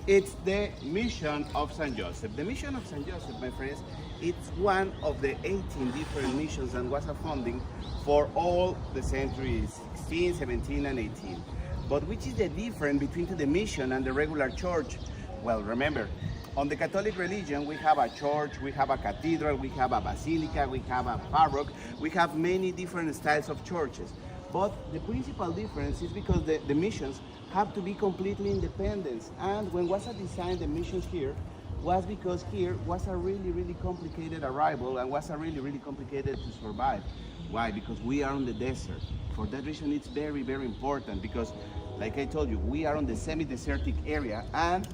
It's the mission of San Joseph. The mission of San Joseph, my friends, it's one of the 18 different missions and was a funding for all the centuries 16, 17, and 18. But which is the difference between the mission and the regular church? Well, remember, on the Catholic religion, we have a church, we have a cathedral, we have a basilica, we have a paroch, we have many different styles of churches. But the principal difference is because the missions have to be completely independent. And when was designed the missions here, was because here was a really complicated arrival and was a really complicated to survive. Why? Because we are on the desert. For that reason, it's very important because, like I told you, we are on the semi-desertic area, and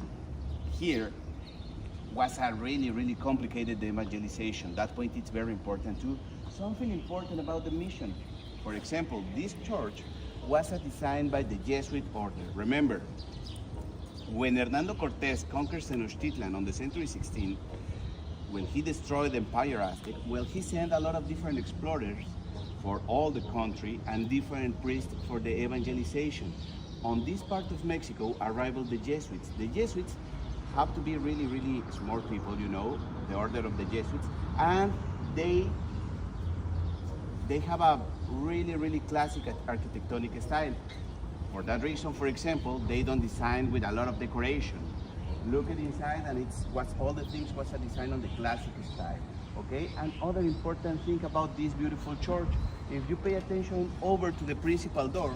here was a really complicated evangelization. That point it's very important too. Something important about the mission. For example, this church was designed by the Jesuit order. Remember, when Hernando Cortés conquered Tenochtitlan on the century 16, when he destroyed the Empire Aztec, well, he sent a lot of different explorers for all the country and different priests for the evangelization. On this part of Mexico arrived the Jesuits. The Jesuits have to be really smart people, you know, the order of the Jesuits, and they have a really classic architectonic style. For that reason, for example, they don't design with a lot of decoration. Look at inside, and it's what's all the things was a design on the classic style. Okay, and other important thing about this beautiful church, if you pay attention over to the principal door,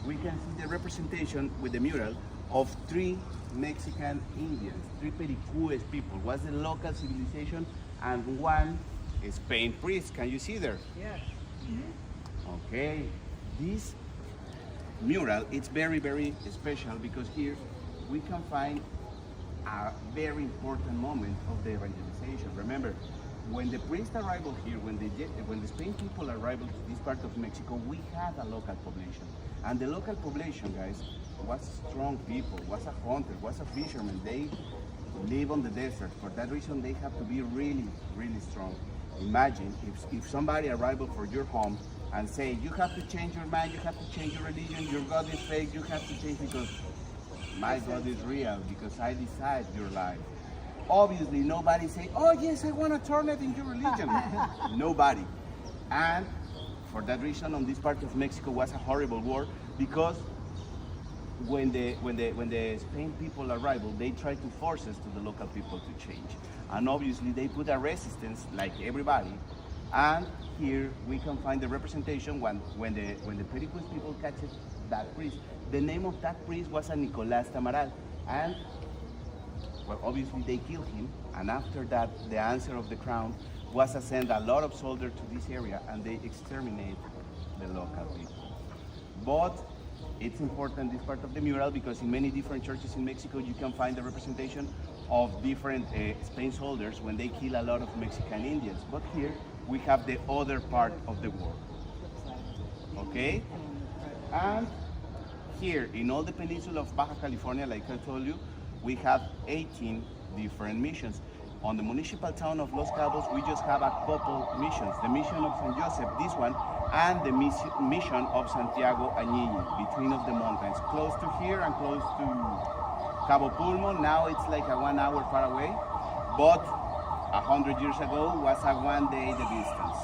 we can see the representation with the mural of 3 Mexican Indians, 3 Pericues people, was the local civilization, and 1 Spain priest. Can you see there? Yes. Okay, this mural, it's very special because here we can find a very important moment of the evangelization. Remember, when the priest arrived here, when the Spain people arrived to this part of Mexico, we had a local population. And the local population, guys, was strong people, was a hunter, was a fisherman. They live on the desert. For that reason, they have to be really strong. Imagine if somebody arrived for your home and say, you have to change your mind, you have to change your religion, your God is fake, you have to change because my God is real, because I decide your life. Obviously, nobody say, oh yes, I want to turn it into religion. Nobody. And for that reason, on this part of Mexico was a horrible war because when the Spain people arrived, they tried to force us to the local people to change. And obviously they put a resistance like everybody. And here we can find the representation when the Pericues people catches that priest. The name of that priest was a Nicolás Tamaral. And well, obviously they killed him. And after that, the answer of the crown was to send a lot of soldiers to this area and they exterminate the local people. But it's important, this part of the mural, because in many different churches in Mexico, you can find the representation of different Spain soldiers when they kill a lot of Mexican Indians. But here, we have the other part of the war. Okay? And here, in all the peninsula of Baja California, like I told you, we have 18 different missions. On the municipal town of Los Cabos, we just have a couple missions. The mission of San Joseph, this one, and the mission of Santiago Añiñi, between of the mountains, close to here and close to Cabo Pulmo. Now it's like a 1 hour far away, but 100 years ago was a 1 day the distance.